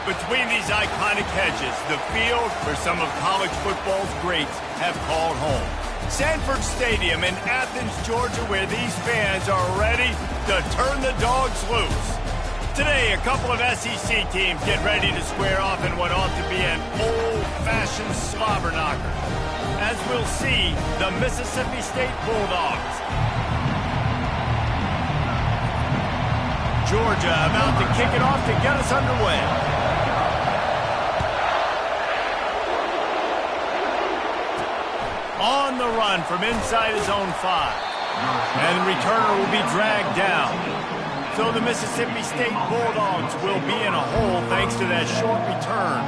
Between these iconic hedges, the field where some of college football's greats have called home. Sanford Stadium in Athens, Georgia, where these fans are ready to turn the dogs loose. Today, a couple of SEC teams get ready to square off in what ought to be an old-fashioned slobber knocker. As we'll see, the Mississippi State Bulldogs. Georgia about to kick it off to get us underway. On the run from inside his own 5. And the returner will be dragged down. So the Mississippi State Bulldogs will be in a hole thanks to that short return.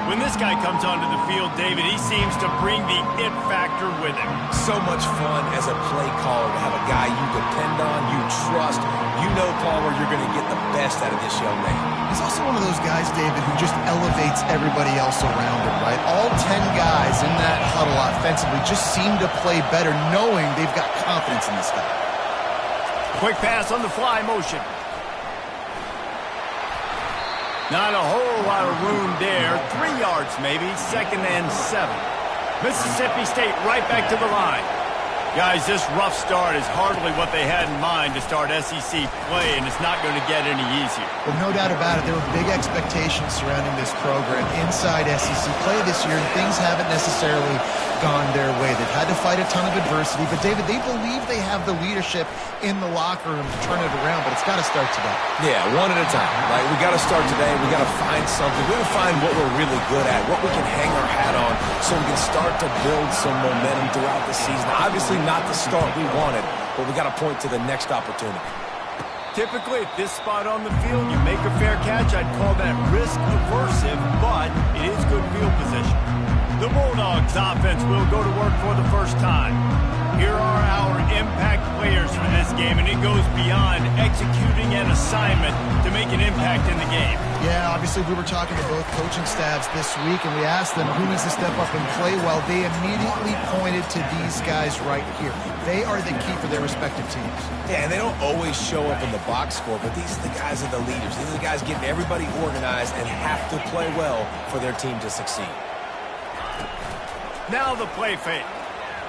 When this guy comes onto the field, David, he seems to bring the it factor with him. So much fun as a play caller to have a guy you depend on, you trust. You know, caller, you're going to get the best out of this young man. He's also one of those guys, David, who just elevates everybody else around him, right? All 10 guys in that huddle offensively just seem to play better knowing they've got confidence in this guy. Quick pass on the fly motion. Not a whole lot of room there. 3 yards maybe, 2nd and 7. Mississippi State right back to the line. Guys, this rough start is hardly what they had in mind to start SEC play, and it's not going to get any easier. Well, no doubt about it. There were big expectations surrounding this program inside SEC play this year, and things haven't necessarily gone their way. They've had to fight a ton of adversity, but, David, they believe they have the leadership in the locker room to turn it around, but it's got to start today. Yeah, one at a time, right? We got to start today. We got to find something. We got to find what we're really good at, what we can hang our hat on so we can start to build some momentum throughout the season. Obviously, not the start we wanted, but we got to point to the next opportunity. Typically, at this spot on the field, you make a fair catch. I'd call that risk-aversive, but it is good field position. The Bulldogs offense will go to work for the first time. Here are our impact players for this game, and it goes beyond executing an assignment to make an impact in the game. Yeah, obviously we were talking to both coaching staffs this week, and we asked them who needs to step up and play well. They immediately pointed to these guys right here. They are the key for their respective teams. Yeah, and they don't always show up in the box score, but these are the guys that are the leaders. These are the guys getting everybody organized and have to play well for their team to succeed. Now the play fake.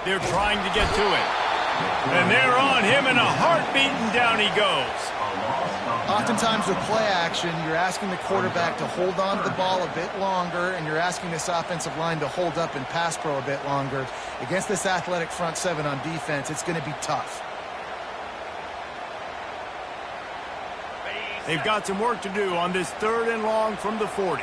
They're trying to get to it. And they're on him in a heartbeat, and down he goes. Oftentimes with play action, you're asking the quarterback to hold on to the ball a bit longer, and you're asking this offensive line to hold up in pass pro a bit longer. Against this athletic front 7 on defense, it's going to be tough. They've got some work to do on this 3rd and long from the 40.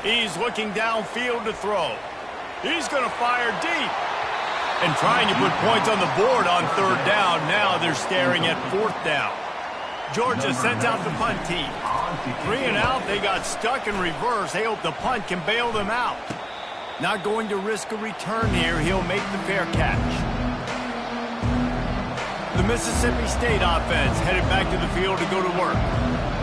He's looking downfield to throw. He's going to fire deep. And trying to put points on the board on 3rd down. Now they're staring at 4th down. Georgia sends out the punt team. 3 and out. They got stuck in reverse. They hope the punt can bail them out. Not going to risk a return here. He'll make the fair catch. The Mississippi State offense headed back to the field to go to work.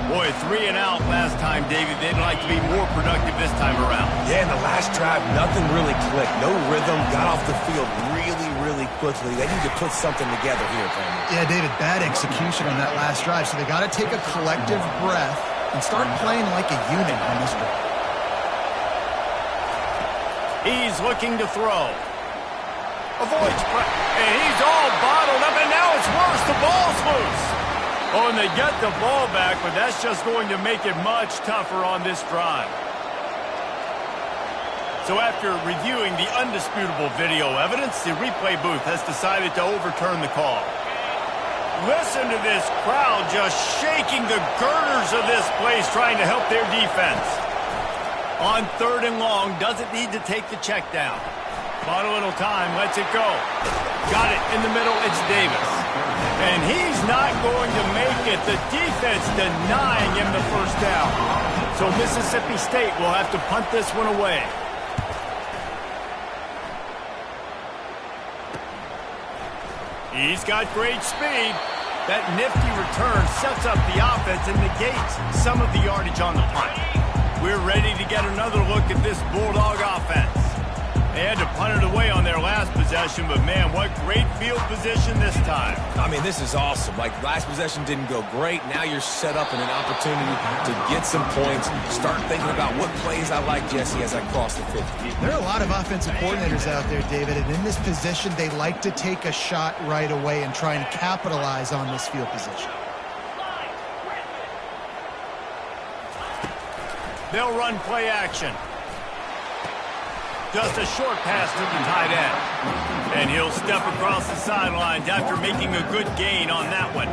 Boy, 3 and out last time, David. They'd like to be more productive this time around. Yeah, in the last drive, nothing really clicked. No rhythm. Got off the field really quickly. They need to put something together here, Cameron. Yeah, David, bad execution on that last drive. So they got to take a collective breath and start playing like a unit on this drive. He's looking to throw. Avoids pressure. And he's all bottled up, and now it's worse. The ball's loose. Oh, and they get the ball back, but that's just going to make it much tougher on this drive. So after reviewing the undisputable video evidence, the replay booth has decided to overturn the call. Listen to this crowd just shaking the girders of this place, trying to help their defense. On 3rd and long, doesn't need to take the check down. Bought a little time, lets it go. Got it in the middle, it's Davis. And he's not going to make it. The defense denying him the 1st down. So Mississippi State will have to punt this one away. He's got great speed. That nifty return sets up the offense and negates some of the yardage on the punt. We're ready to get another look at this Bulldog offense. They had to punt it away on their last possession, but man, what great field position this time. I mean, this is awesome. Like, last possession didn't go great. Now you're set up in an opportunity to get some points. Start thinking about what plays I like, Jesse, as I cross the 50. There are a lot of offensive coordinators out there, David, and in this position, they like to take a shot right away and try and capitalize on this field position. They'll run play action. Just a short pass to the tight end. And he'll step across the sidelines after making a good gain on that one.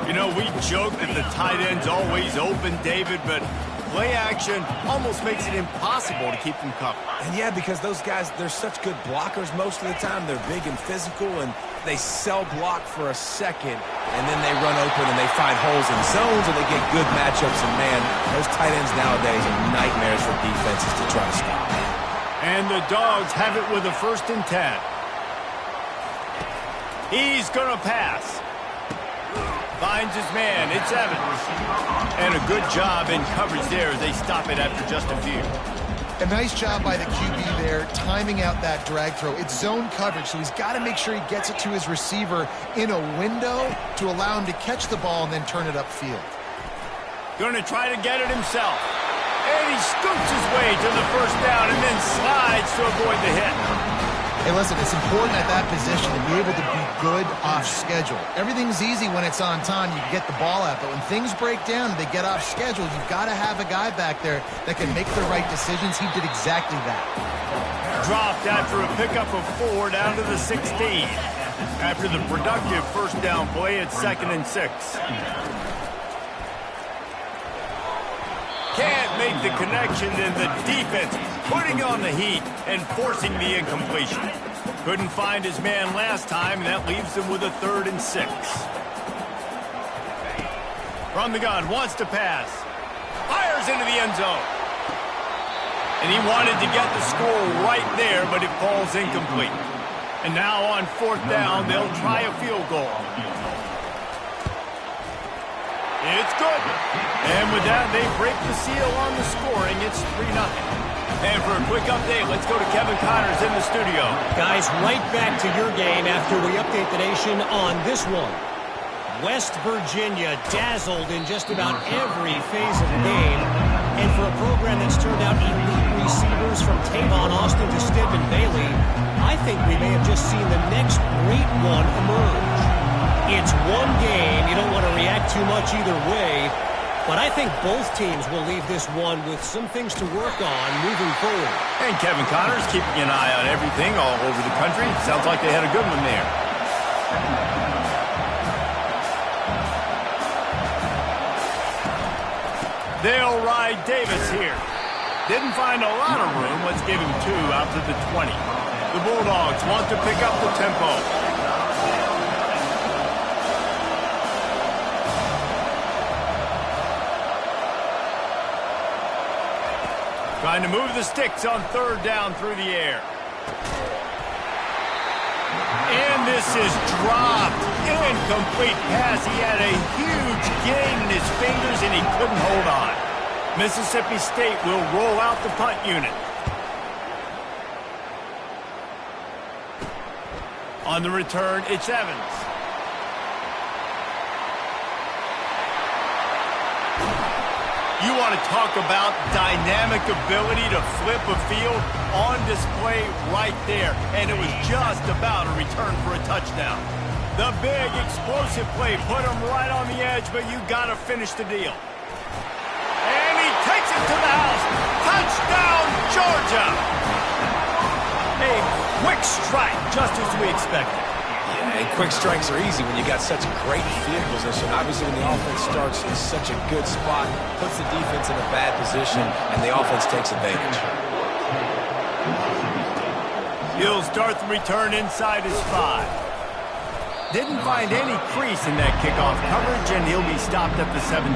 You know, we joke that the tight end's always open, David, but play action almost makes it impossible to keep them covered. And yeah, because those guys, they're such good blockers most of the time. They're big and physical, and they sell block for a second, and then they run open and they find holes in zones, and they get good matchups. And man, those tight ends nowadays are nightmares for defenses to try to stop. And the Dogs have it with a 1st and 10. He's going to pass. Finds his man. It's Evans. And a good job in coverage there as they stop it after just a few. A nice job by the QB there, timing out that drag throw. It's zone coverage, so he's got to make sure he gets it to his receiver in a window to allow him to catch the ball and then turn it upfield. Going to try to get it himself. And he scoops his way to the 1st down and then slides to avoid the hit. Hey, listen, it's important at that position to be able to be good off schedule. Everything's easy when it's on time. You can get the ball out. But when things break down and they get off schedule, you've got to have a guy back there that can make the right decisions. He did exactly that. Dropped after a pickup of 4 down to the 16. After the productive 1st down play, it's 2nd and 6. Can't make the connection, and the defense putting on the heat and forcing the incompletion. Couldn't find his man last time, and that leaves him with a 3rd and 6. From the gun, wants to pass. Fires into the end zone. And he wanted to get the score right there, but it falls incomplete. And now on 4th down, they'll try a field goal. It's good. And with that, they break the seal on the scoring. It's 3-0. And for a quick update, let's go to Kevin Connors in the studio. Guys, right back to your game after we update the nation on this one. West Virginia dazzled in just about every phase of the game. And for a program that's turned out elite receivers from Tavon Austin to Stedman Bailey, I think we may have just seen the next great one emerge. It's one game. You don't want to react too much either way. But I think both teams will leave this one with some things to work on moving forward. And Kevin Connors keeping an eye on everything all over the country. Sounds like they had a good one there. They'll ride Davis here. Didn't find a lot of room. Let's give him 2 out to the 20. The Bulldogs want to pick up the tempo. Trying to move the sticks on 3rd down through the air. And this is dropped. Incomplete pass. He had a huge gain in his fingers and he couldn't hold on. Mississippi State will roll out the punt unit. On the return, it's Evans. You want to talk about dynamic ability to flip a field? On display right there. And it was just about a return for a touchdown. The big explosive play put him right on the edge, but you got to finish the deal. And he takes it to the house. Touchdown, Georgia! A quick strike, just as we expected. Yeah, and quick strikes are easy when you got such great field position. Obviously, when the offense starts in such a good spot, puts the defense in a bad position, and the offense takes advantage. He'll start the return inside his 5. Didn't find any crease in that kickoff coverage, and he'll be stopped at the 17.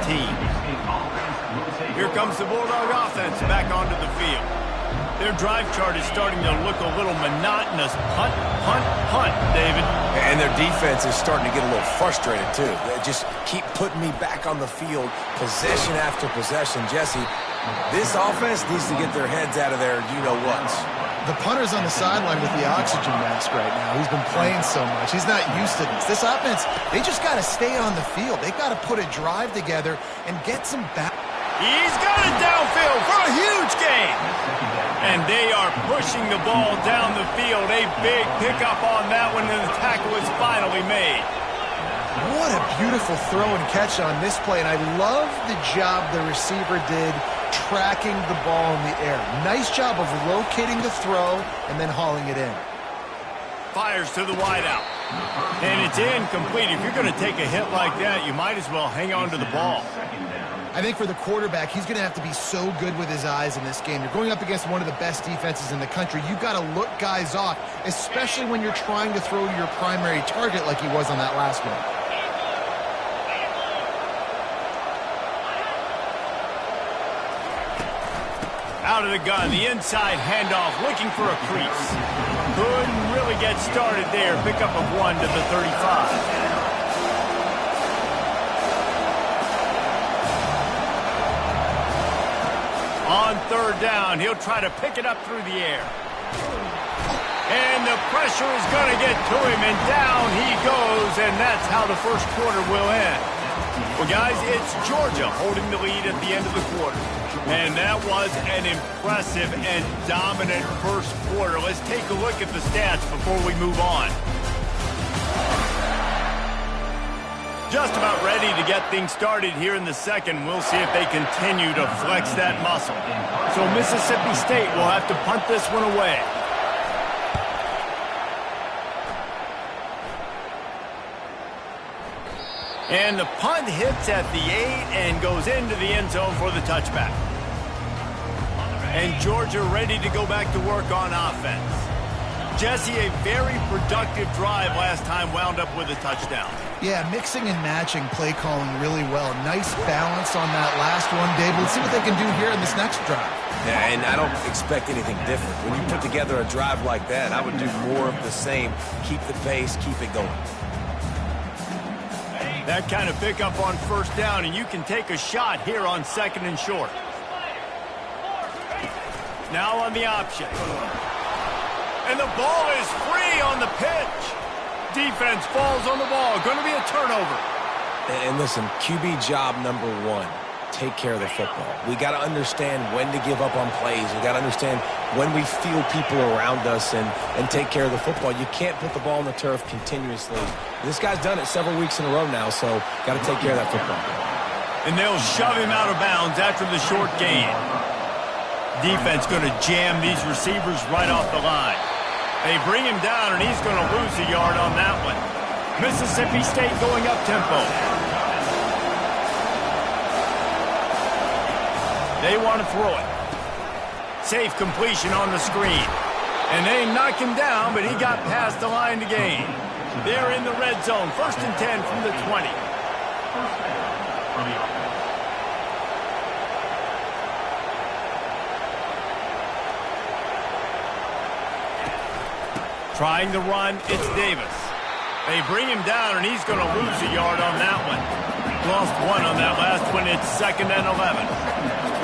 Here comes the Bulldog offense back onto the field. Their drive chart is starting to look a little monotonous. Punt, punt, punt, David. And their defense is starting to get a little frustrated, too. They just keep putting me back on the field, possession after possession. Jesse, this offense needs to get their heads out of there, you-know-what. The punter's on the sideline with the oxygen mask right now. He's been playing so much. He's not used to this. This offense, they just got to stay on the field. They got to put a drive together and get some back. He's got it downfield for a huge gain. And they are pushing the ball down the field. A big pickup on that one, and the tackle is finally made. What a beautiful throw and catch on this play. And I love the job the receiver did tracking the ball in the air. Nice job of locating the throw and then hauling it in. Fires to the wideout. And it's incomplete. If you're going to take a hit like that, you might as well hang on to the ball. I think for the quarterback, he's going to have to be so good with his eyes in this game. You're going up against one of the best defenses in the country. You've got to look guys off, especially when you're trying to throw to your primary target like he was on that last one. Out of the gun, the inside handoff, looking for a crease. Couldn't really get started there. Pickup of 1 to the 35. On third down, he'll try to pick it up through the air. And the pressure is going to get to him, and down he goes, and that's how the first quarter will end. Well, guys, it's Georgia holding the lead at the end of the quarter. And that was an impressive and dominant first quarter. Let's take a look at the stats before we move on. Just about ready to get things started here in the second. We'll see if they continue to flex that muscle. So Mississippi State will have to punt this one away. And the punt hits at the 8 and goes into the end zone for the touchback. And Georgia ready to go back to work on offense. Jesse, a very productive drive last time, wound up with a touchdown. Yeah, mixing and matching play calling really well. Nice balance on that last one, Dave. Let's see what they can do here in this next drive. Yeah, and I don't expect anything different. When you put together a drive like that, I would do more of the same. Keep the pace, keep it going. That kind of pickup on first down, and you can take a shot here on second and short. Now on the option. And the ball is free on the pitch. Defense falls on the ball. Going to be a turnover. And listen, QB job number 1, take care of the football. We got to understand when to give up on plays. We got to understand when we feel people around us and take care of the football. You can't put the ball on the turf continuously. This guy's done it several weeks in a row now, so got to take care of that football. And they'll shove him out of bounds after the short gain. Defense going to jam these receivers right off the line. They bring him down, and he's going to lose a yard on that one. Mississippi State going up tempo. They want to throw it. Safe completion on the screen. And they knock him down, but he got past the line to gain. They're in the red zone. 1st and 10 from the 20. Trying to run, it's Davis. They bring him down, and he's going to lose a yard on that one. Lost 1 on that last one. It's 2nd and 11.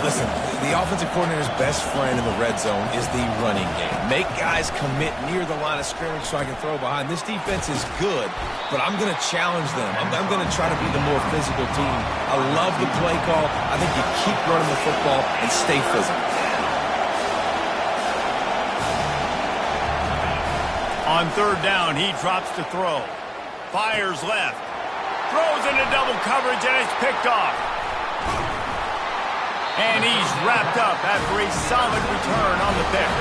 Listen, the offensive coordinator's best friend in the red zone is the running game. Make guys commit near the line of scrimmage so I can throw behind. This defense is good, but I'm going to challenge them. I'm going to try to be the more physical team. I love the play call. I think you keep running the football and stay physical. On third down, he drops to throw. Fires left. Throws into double coverage, and it's picked off. And he's wrapped up after a solid return on the pick.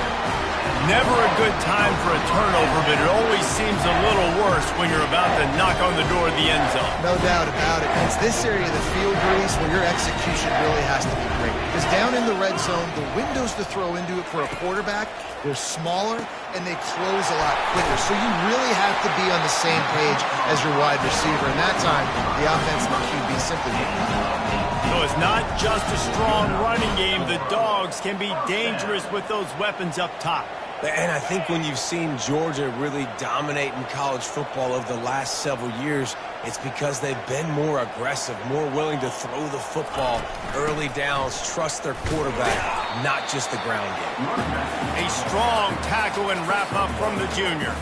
Never a good time for a turnover, but it always seems a little worse when you're about to knock on the door of the end zone. No doubt about it. It's this area of the field, Grease, where your execution really has to be great. Because down in the red zone, the windows to throw into it for a quarterback, they're smaller and they close a lot quicker. So you really have to be on the same page as your wide receiver. And that time, the offense and the QB simply didn't. So it's not just a strong running game. The Dogs can be dangerous with those weapons up top. And I think when you've seen Georgia really dominate in college football over the last several years, it's because they've been more aggressive, more willing to throw the football, early downs, trust their quarterback. not just the ground game. A strong tackle and wrap-up from the junior.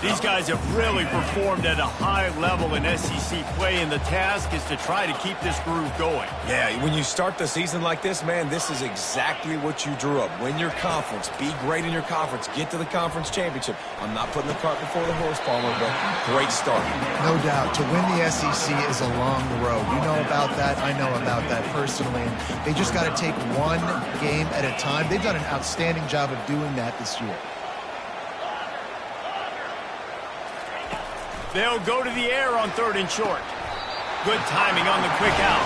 These guys have really performed at a high level in SEC play, and the task is to try to keep this groove going. Yeah, when you start the season like this, man, this is exactly what you drew up. Win your conference, be great in your conference, get to the conference championship. I'm not putting the cart before the horse, Palmer, but great start. No doubt. To win the SEC is a long road. You know about that. I know about that personally. And they just got to take one game at a time. They've done an outstanding job of doing that this year. They'll go to the air on 3rd and short. Good timing on the quick out.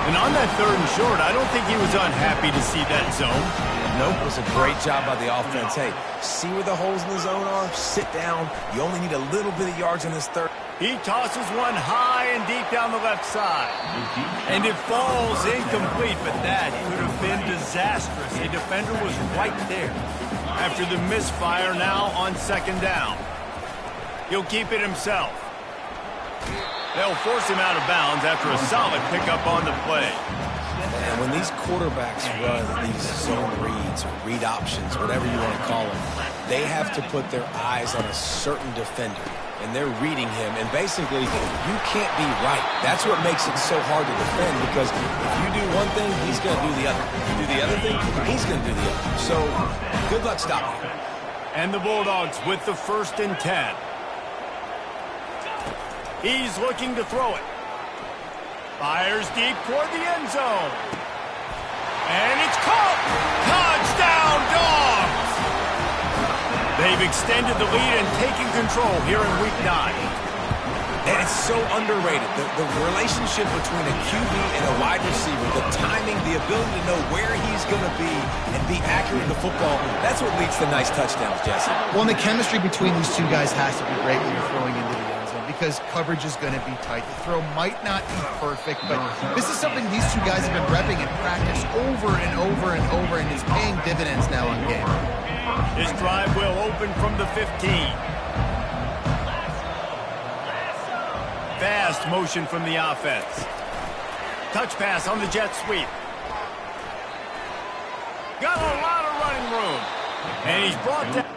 And on that 3rd and short, I don't think he was unhappy to see that zone. Nope, it was a great job by the offense. Hey, see where the holes in the zone are? Sit down. You only need a little bit of yards in this third. He tosses one high and deep down the left side. And it falls incomplete, but that could have been disastrous. A defender was right there. After the misfire, now on 2nd down. He'll keep it himself. They'll force him out of bounds after a solid pickup on the play. And when these quarterbacks run these zone reads or read options, whatever you want to call them, they have to put their eyes on a certain defender. And they're reading him, and basically, you can't be right. That's what makes it so hard to defend, because if you do one thing, he's going to do the other. If you do the other thing, he's going to do the other. So, good luck stopping him. And the Bulldogs with the 1st and 10. He's looking to throw it. Fires deep toward the end zone. And it's caught! Touchdown, Dogs! They've extended the lead and taken control here in Week 9. And it's so underrated. The relationship between a QB and a wide receiver, the timing, the ability to know where he's going to be and be accurate in the football, that's what leads to nice touchdowns, Jesse. Well, and the chemistry between these two guys has to be great when you're throwing into the end zone, because coverage is going to be tight. The throw might not be perfect, but this is something these two guys have been repping in practice over and over and over, and it's paying dividends now on game. This drive will open from the 15. Fast motion from the offense. Touch pass on the jet sweep. Got a lot of running room. And he's brought down.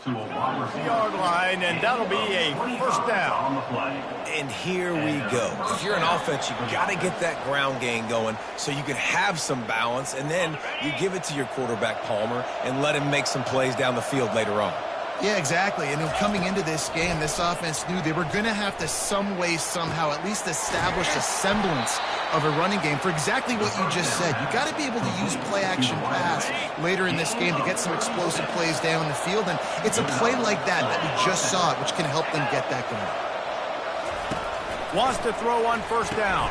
Yard line, and that'll be a 1st down. And here we go. If you're an offense, you got to get that ground game going so you can have some balance, and then you give it to your quarterback, Palmer, and let him make some plays down the field later on. Yeah, exactly. And coming into this game, this offense knew they were going to have to some way, somehow, at least establish a semblance of a running game for exactly what you just said. You got to be able to use play-action pass later in this game to get some explosive plays down the field, and it's a play like that we just saw, which can help them get that going. Wants to throw on 1st down.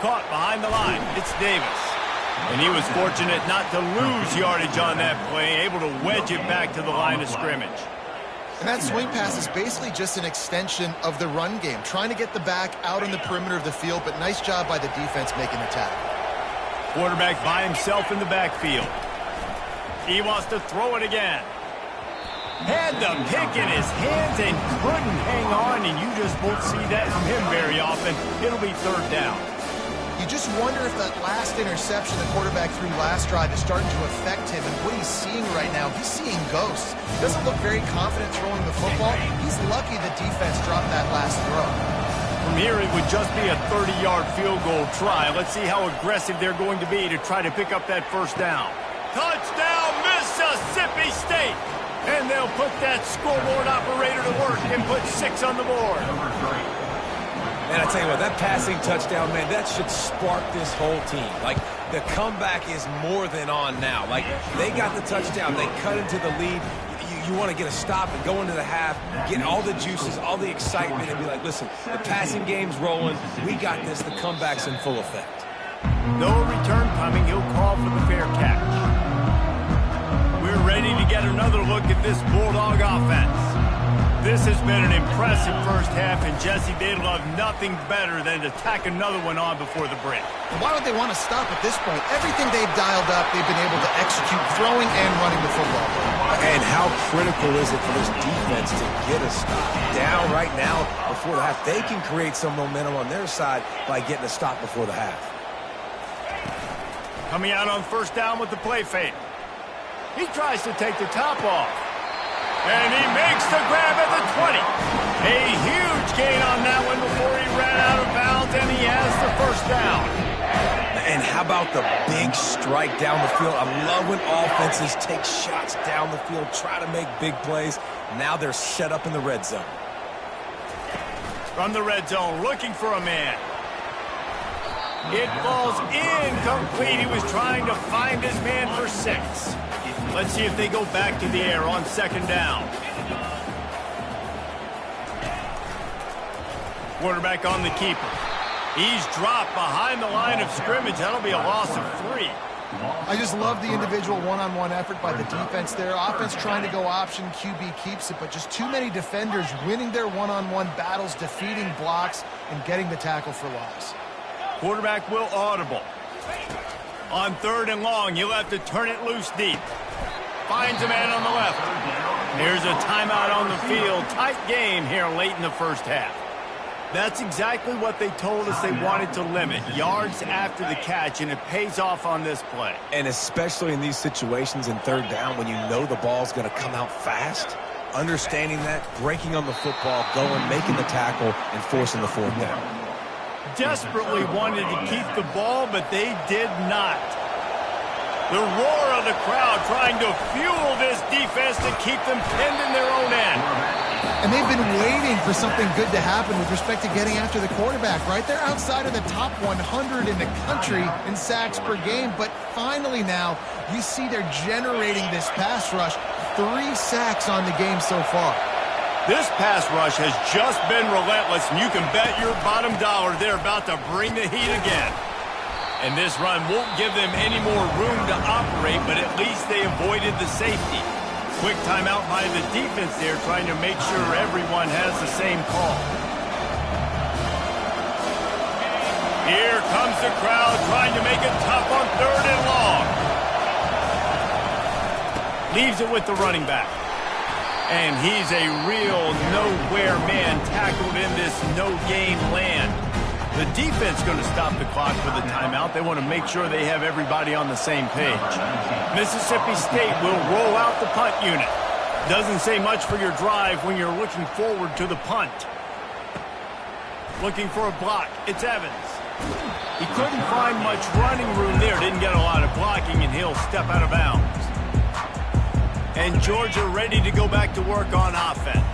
Caught behind the line. It's Davis. And he was fortunate not to lose yardage on that play, able to wedge it back to the line of scrimmage. And that swing pass is basically just an extension of the run game, trying to get the back out on the perimeter of the field, but nice job by the defense making the tackle. Quarterback by himself in the backfield. He wants to throw it again. Had the pick in his hands and couldn't hang on, and you just won't see that from him very often. It'll be third down. You just wonder if that last interception the quarterback threw last drive is starting to affect him, and what he's seeing right now, he's seeing ghosts. Doesn't look very confident throwing the football. He's lucky the defense dropped that last throw. From here, it would just be a 30-yard field goal try. Let's see how aggressive they're going to be to try to pick up that first down. Touchdown, Mississippi State! And they'll put that scoreboard operator to work and put 6 on the board. And I tell you what, that passing touchdown, man, that should spark this whole team. Like, the comeback is more than on now. Like, they got the touchdown. They cut into the lead. You want to get a stop and go into the half, get all the juices, all the excitement, and be like, listen, the passing game's rolling. We got this. The comeback's in full effect. No return coming. He'll call for the fair catch. We're ready to get another look at this Bulldog offense. This has been an impressive first half, and Jesse, they'd love nothing better than to tack another one on before the break. Why would they want to stop at this point? Everything they've dialed up, they've been able to execute throwing and running the football. And how critical is it for this defense to get a stop? Down right now before the half. They can create some momentum on their side by getting a stop before the half. Coming out on first down with the play fake. He tries to take the top off. And he makes the grab at the 20. A huge gain on that one before he ran out of bounds, and he has the first down. And how about the big strike down the field? I love when offenses take shots down the field, try to make big plays. Now they're set up in the red zone. From the red zone, looking for a man. It falls incomplete. He was trying to find his man for 6. Let's see if they go back to the air on second down. Quarterback on the keeper. He's dropped behind the line of scrimmage. That'll be a loss of 3. I just love the individual one-on-one effort by the defense there. Offense trying to go option, QB keeps it, but just too many defenders winning their one-on-one battles, defeating blocks, and getting the tackle for loss. Quarterback will audible. On third and long, he'll have to turn it loose deep. Finds a man on the left. There's a timeout on the field. Tight game here late in the first half. That's exactly what they told us they wanted to limit. Yards after the catch, and it pays off on this play. And especially in these situations in third down when you know the ball's going to come out fast, understanding that, breaking on the football, going, making the tackle, and forcing the fourth down. Desperately wanted to keep the ball, but they did not. The roar of the crowd trying to fuel this defense to keep them pinned in their own end. And they've been waiting for something good to happen with respect to getting after the quarterback, right? They're outside of the top 100 in the country in sacks per game, but finally now you see they're generating this pass rush. 3 sacks on the game so far. This pass rush has just been relentless, and you can bet your bottom dollar they're about to bring the heat again. And this run won't give them any more room to operate, but at least they avoided the safety. Quick timeout by the defense there, trying to make sure everyone has the same call. Here comes the crowd trying to make it tough on third and long. Leaves it with the running back. And he's a real nowhere man tackled in this no-game land. The defense going to stop the clock for the timeout. They want to make sure they have everybody on the same page. Mississippi State will roll out the punt unit. Doesn't say much for your drive when you're looking forward to the punt. Looking for a block. It's Evans. He couldn't find much running room there. Didn't get a lot of blocking, and he'll step out of bounds. And Georgia ready to go back to work on offense.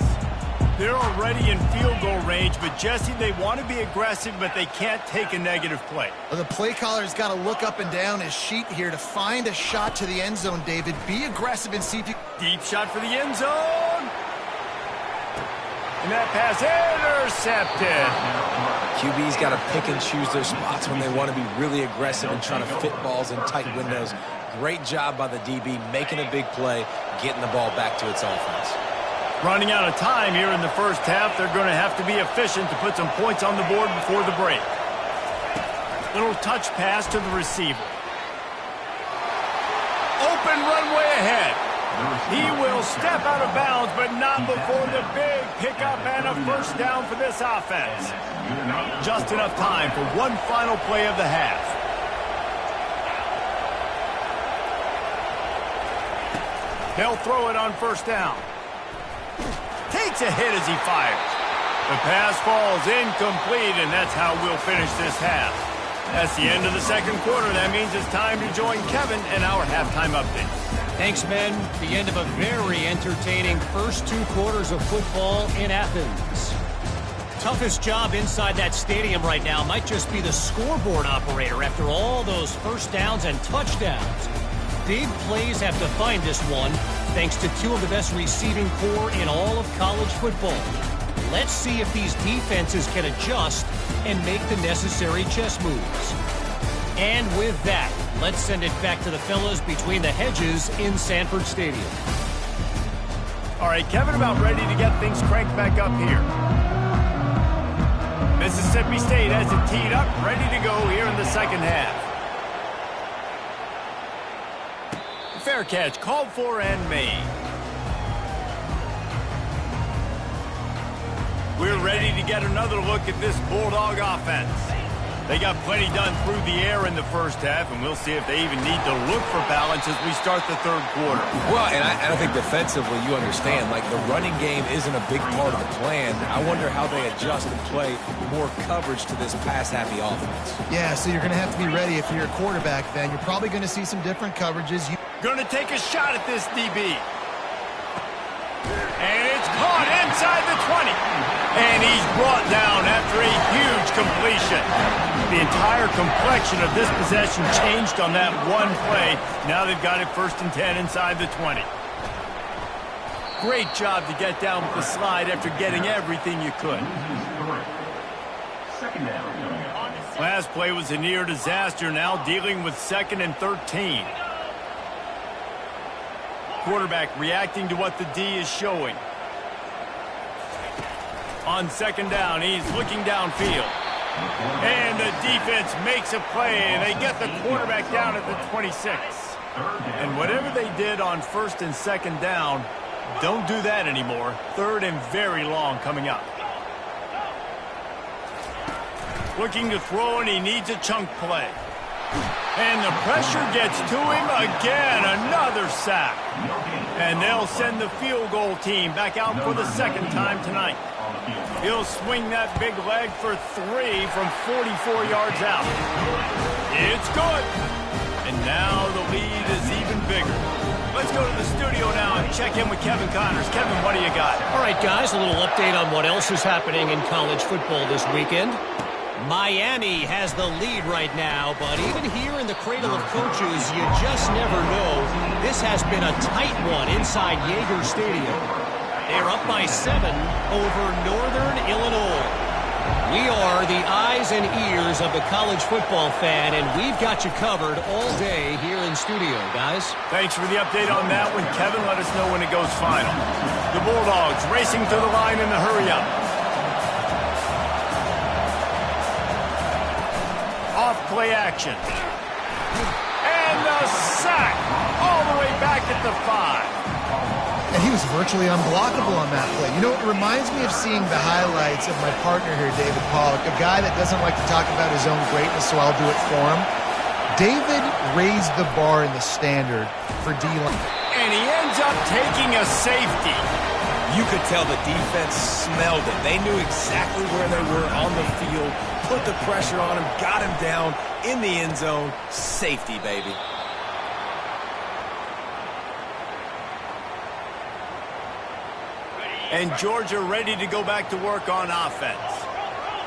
They're already in field goal range, but Jesse, they want to be aggressive, but they can't take a negative play. Well, the play caller's got to look up and down his sheet here to find a shot to the end zone, David. Be aggressive and see if you... Deep shot for the end zone. And that pass intercepted. QB's got to pick and choose their spots when they want to be really aggressive and trying to fit balls in tight windows. Great job by the DB making a big play, getting the ball back to its offense. Running out of time here in the first half. They're going to have to be efficient to put some points on the board before the break. Little touch pass to the receiver. Open runway ahead. He will step out of bounds, but not before the big pickup and a first down for this offense. Just enough time for one final play of the half. They'll throw it on first down. Takes a hit as he fires. The pass falls incomplete, and that's how we'll finish this half. That's the end of the second quarter. That means it's time to join Kevin and our halftime update. Thanks, Ben. The end of a very entertaining first 2 quarters of football in Athens. Toughest job inside that stadium right now might just be the scoreboard operator after all those first downs and touchdowns. Big plays have defined this one, thanks to 2 of the best receiving corps in all of college football. Let's see if these defenses can adjust and make the necessary chess moves. And with that, let's send it back to the fellas between the hedges in Sanford Stadium. All right, Kevin, about ready to get things cranked back up here. Mississippi State has it teed up, ready to go here in the second half. Fair catch, called for and made. We're ready to get another look at this Bulldog offense. They got plenty done through the air in the first half, and we'll see if they even need to look for balance as we start the third quarter. Well, and I think defensively, you understand, like the running game isn't a big part of the plan. I wonder how they adjust and play more coverage to this pass-happy offense. Yeah, so you're going to have to be ready if you're a quarterback then. You're probably going to see some different coverages. Going to take a shot at this DB. And it's caught inside the 20. And he's brought down after a huge completion. The entire complexion of this possession changed on that one play. Now they've got it 1st and 10 inside the 20. Great job to get down with the slide after getting everything you could. Last play was a near disaster, now dealing with 2nd and 13. Quarterback reacting to what the D is showing. On 2nd down, he's looking downfield. And the defense makes a play, and they get the quarterback down at the 26. And whatever they did on 1st and 2nd down, don't do that anymore. 3rd and very long coming up. Looking to throw, and he needs a chunk play. And the pressure gets to him again. Another sack. And they'll send the field goal team back out for the 2nd time tonight. He'll swing that big leg for 3 from 44 yards out. It's good. And now the lead is even bigger. Let's go to the studio now and check in with Kevin Connors. Kevin, what do you got? All right, guys, a little update on what else is happening in college football this weekend. Miami has the lead right now, but even here in the cradle of coaches, you just never know. This has been a tight one inside Yager Stadium. They're up by 7 over Northern Illinois. We are the eyes and ears of the college football fan, and we've got you covered all day here in studio, guys. Thanks for the update on that one, Kevin. Let us know when it goes final. The Bulldogs racing to the line in the hurry-up. Off play action. And the sack all the way back at the 5. And he was virtually unblockable on that play. You know, it reminds me of seeing the highlights of my partner here, David Pollock, a guy that doesn't like to talk about his own greatness, so I'll do it for him. David raised the bar in the standard for D-line. And he ends up taking a safety. You could tell the defense smelled it. They knew exactly where they were on the field, put the pressure on him, got him down in the end zone. Safety, baby. And Georgia ready to go back to work on offense.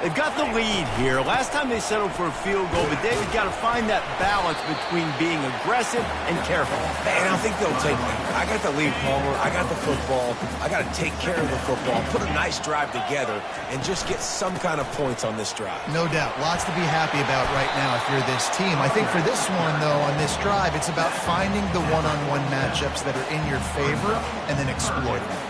They've got the lead here. Last time they settled for a field goal, but David got to find that balance between being aggressive and careful. And I think they'll take that. I got the lead, Palmer. I got the football. I got to take care of the football, put a nice drive together, and just get some kind of points on this drive. No doubt. Lots to be happy about right now if you're this team. I think for this one, though, on this drive, it's about finding the one-on-one matchups that are in your favor and then exploiting them.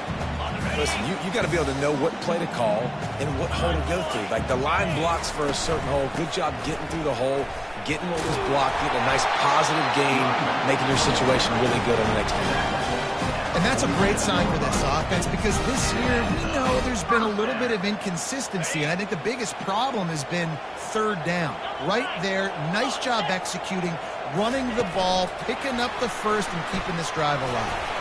Listen, you got to be able to know what play to call and what hole to go through. Like the line blocks for a certain hole. Good job getting through the hole, getting what was blocked, getting a nice positive gain, making your situation really good on the next play. And that's a great sign for this offense because this year we know there's been a little bit of inconsistency. And I think the biggest problem has been third down. Right there, nice job executing, running the ball, picking up the first, and keeping this drive alive.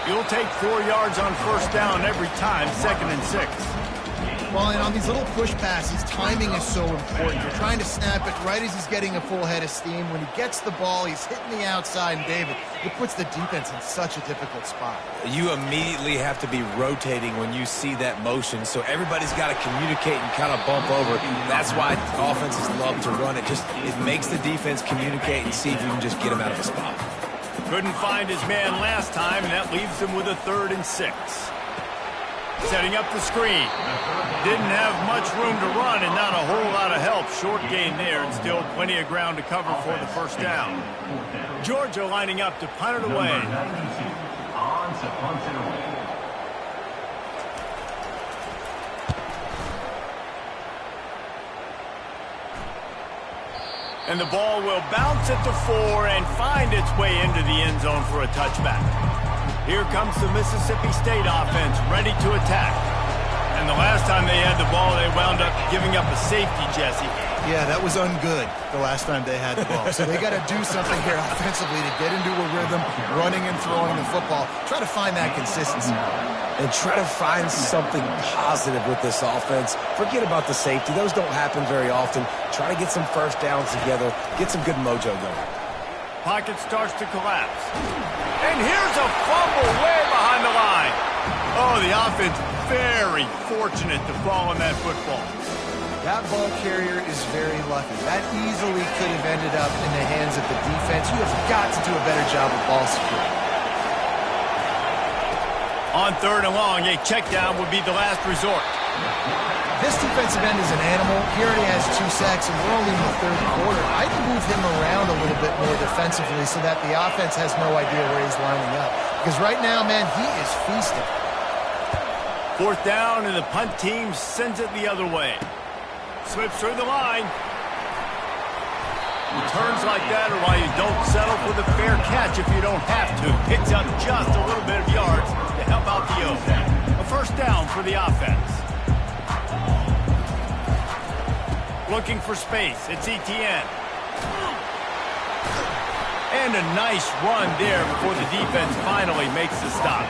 You'll take 4 yards on first down every time, 2nd and 6. Well, and on these little push passes, timing is so important. You're trying to snap it right as he's getting a full head of steam. When he gets the ball, he's hitting the outside, and David, it puts the defense in such a difficult spot. You immediately have to be rotating when you see that motion, so everybody's got to communicate and kind of bump over. That's why offenses love to run it. It makes the defense communicate and see if you can just get him out of a spot. Couldn't find his man last time, and that leaves him with a 3rd and 6. Setting up the screen. Didn't have much room to run and not a whole lot of help. Short gain there and still plenty of ground to cover for the first down. Georgia lining up to punt it away. And the ball will bounce at the 4 and find its way into the end zone for a touchback. Here comes the Mississippi State offense, ready to attack. And the last time they had the ball, they wound up giving up a safety, Jesse. Yeah, that was ungood the last time they had the ball. So they got to do something here offensively to get into a rhythm, running and throwing the football. Try to find that consistency. And try to find something positive with this offense. Forget about the safety. Those don't happen very often. Try to get some first downs together. Get some good mojo going. Pocket starts to collapse. And here's a fumble way behind the line. Oh, the offense very fortunate to fall on that football. That ball carrier is very lucky. That easily could have ended up in the hands of the defense. You have got to do a better job of ball security. On 3rd and long, a check down would be the last resort. This defensive end is an animal. He already has 2 sacks, and we're only in the 3rd quarter. I'd move him around a little bit more defensively so that the offense has no idea where he's lining up. Because right now, man, he is feasting. 4th down, and the punt team sends it the other way. Slips through the line. Turns like that are why you don't settle for the fair catch if you don't have to. Picks up just a little bit of yards to help out the O. A first down for the offense. Looking for space. It's Etienne. And a nice run there before the defense finally makes the stop.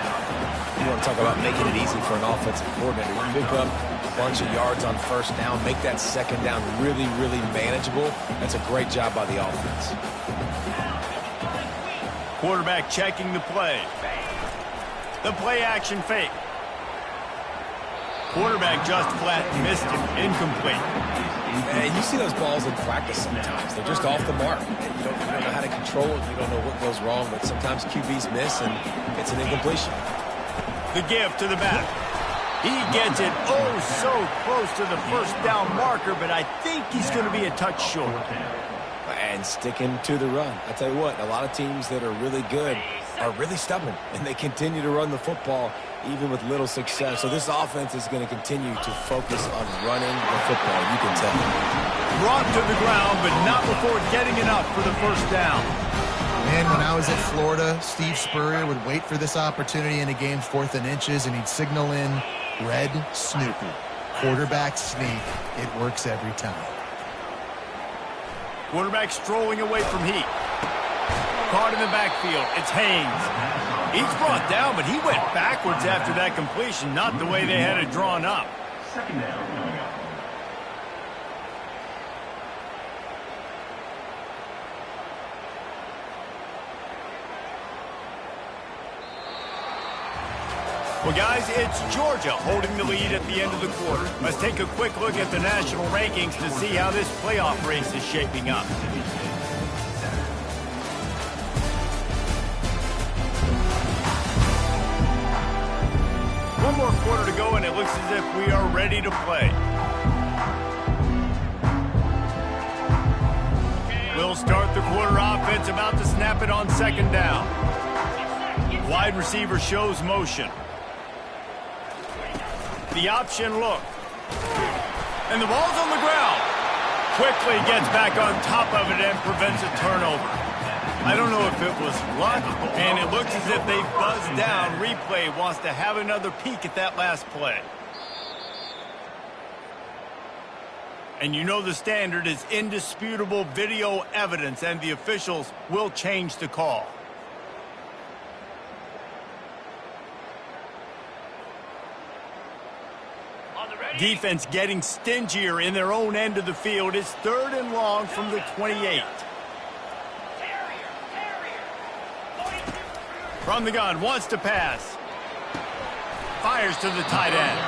You want to talk about making it easy for an offensive coordinator. You pick up a bunch of yards on first down, make that second down really, really manageable. That's a great job by the offense. Quarterback checking the play. The play action fake. Quarterback just flat missed it. Incomplete. And you see those balls in practice sometimes. They're just off the mark. You don't know how to control it. You don't know what goes wrong. But sometimes QBs miss, and it's an incompletion. The give to the back. He gets it so close to the first down marker, but I think he's going to be a touch short. And sticking to the run. I tell you what, a lot of teams that are really good are really stubborn, and they continue to run the football even with little success. So this offense is going to continue to focus on running the football. You can tell. Brought to the ground, but not before getting enough for the first down. Man, when I was at Florida, Steve Spurrier would wait for this opportunity in a game 4th and inches, and he'd signal in red Snoopy. Quarterback sneak. It works every time. Quarterback strolling away from heat. Caught in the backfield. It's Haynes. He's brought down, but he went backwards after that completion, not the way they had it drawn up. Second down. Well, guys, it's Georgia holding the lead at the end of the quarter. Let's take a quick look at the national rankings to see how this playoff race is shaping up. One more quarter to go, and it looks as if we are ready to play. We'll start the quarter offense, about to snap it on second down. Wide receiver shows motion. the option look. And the ball's on the ground. Quickly gets back on top of it and prevents a turnover. I don't know if it was luck, and it looks as if they buzzed down. Replay wants to have another peek at that last play. And you know the standard is indisputable video evidence, and the officials will change the call. Defense getting stingier in their own end of the field. It's 3rd and long from the 28. From the gun, wants to pass. Fires to the tight end.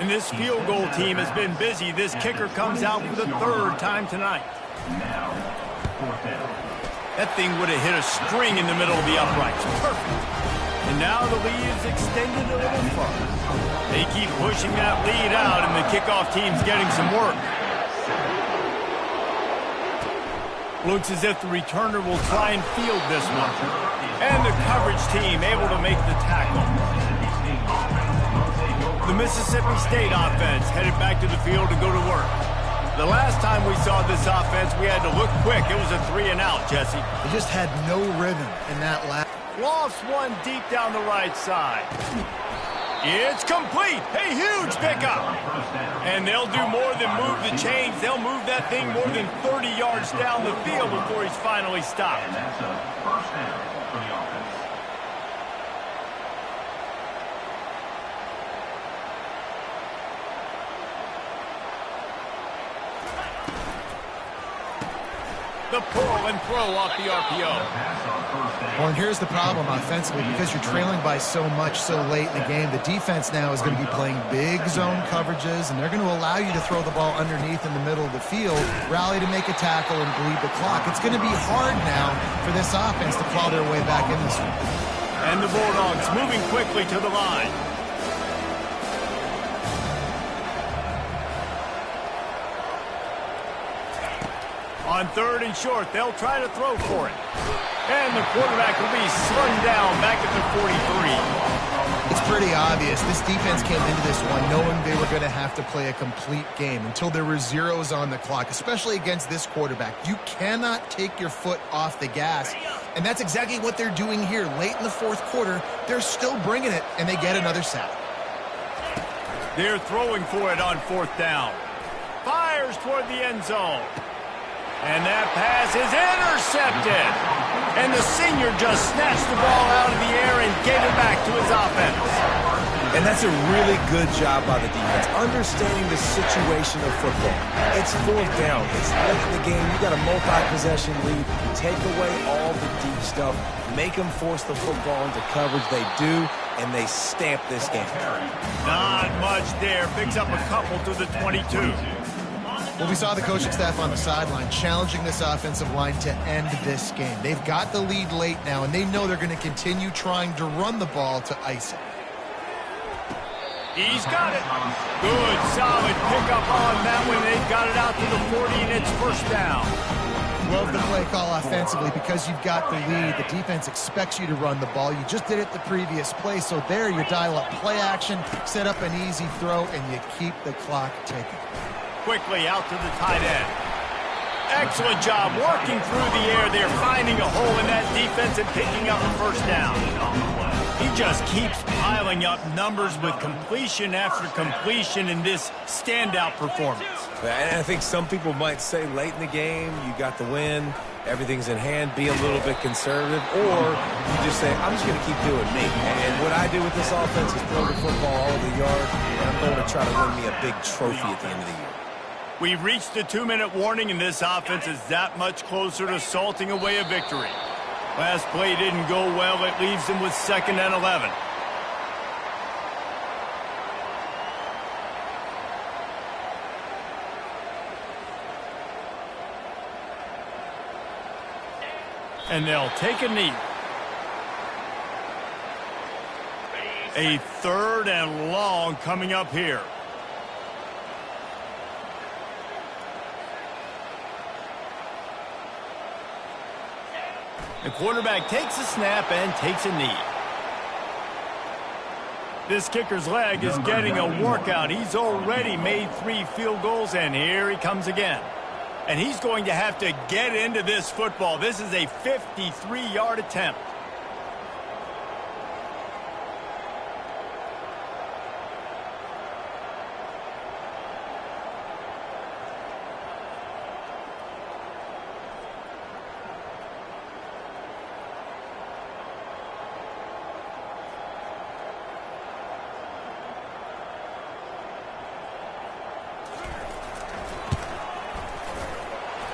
And this field goal team has been busy. This kicker comes out for the 3rd time tonight. That thing would have hit a string in the middle of the uprights. Perfect. And now the lead is extended a little further. They keep pushing that lead out, and the kickoff team's getting some work. Looks as if the returner will try and field this one. And the coverage team able to make the tackle. The Mississippi State offense headed back to the field to go to work. The last time we saw this offense, we had to look quick. It was a 3-and-out, Jesse. They just had no rhythm in that last. Lost one deep down the right side. It's complete. A huge pickup. And they'll do more than move the chains. They'll move that thing more than 30 yards down the field before he's finally stopped. And that's a first down for the offense. The pull and throw off the RPO. Well, and here's the problem offensively. Because you're trailing by so much so late in the game, the defense now is going to be playing big zone coverages, and they're going to allow you to throw the ball underneath in the middle of the field, rally to make a tackle, and bleed the clock. It's going to be hard now for this offense to claw their way back in this one. And the Bulldogs moving quickly to the line. On 3rd and short, they'll try to throw for it. And the quarterback will be slung down back at the 43. It's pretty obvious. This defense came into this one knowing they were going to have to play a complete game until there were zeros on the clock, especially against this quarterback. You cannot take your foot off the gas, and that's exactly what they're doing here. Late in the 4th quarter, they're still bringing it, and they get another sack. They're throwing for it on 4th down. Fires toward the end zone. And that pass is intercepted. And the senior just snatched the ball out of the air and gave it back to his offense. And that's a really good job by the defense, understanding the situation of football. It's 4th down. It's late in the game. You got a multi-possession lead. Take away all the deep stuff. Make them force the football into coverage. They do, and they stamp this game. Not much there. Picks up a couple to the 22. Well, we saw the coaching staff on the sideline challenging this offensive line to end this game. They've got the lead late now, and they know they're going to continue trying to run the ball to ice it. He's got it. Good, solid pickup on that one. They've got it out to the 40, and it's 1st down. Love the play call offensively because you've got the lead. The defense expects you to run the ball. You just did it the previous play, so there you dial up play action, set up an easy throw, and you keep the clock ticking. Quickly out to the tight end. Excellent job working through the air. They're finding a hole in that defense and picking up a 1st down. He just keeps piling up numbers with completion after completion in this standout performance. And I think some people might say late in the game, you got the win, everything's in hand, be a little bit conservative, or you just say, I'm just going to keep doing me. And what I do with this offense is throw the football all over the yard, and I'm going to try to win me a big trophy at the end of the year. We've reached the 2-minute warning, and this offense is that much closer to salting away a victory. Last play didn't go well. It leaves them with 2nd and 11. And they'll take a knee. A 3rd and long coming up here. The quarterback takes a snap and takes a knee. This kicker's leg is getting a workout. He's already made 3 field goals, and here he comes again. And he's going to have to get into this football. This is a 53-yard attempt.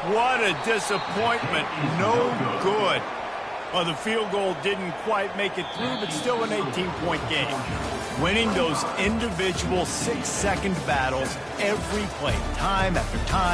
What a disappointment. No good. Well, the field goal didn't quite make it through, but still an 18-point game. Winning those individual 6-second battles every play, time after time.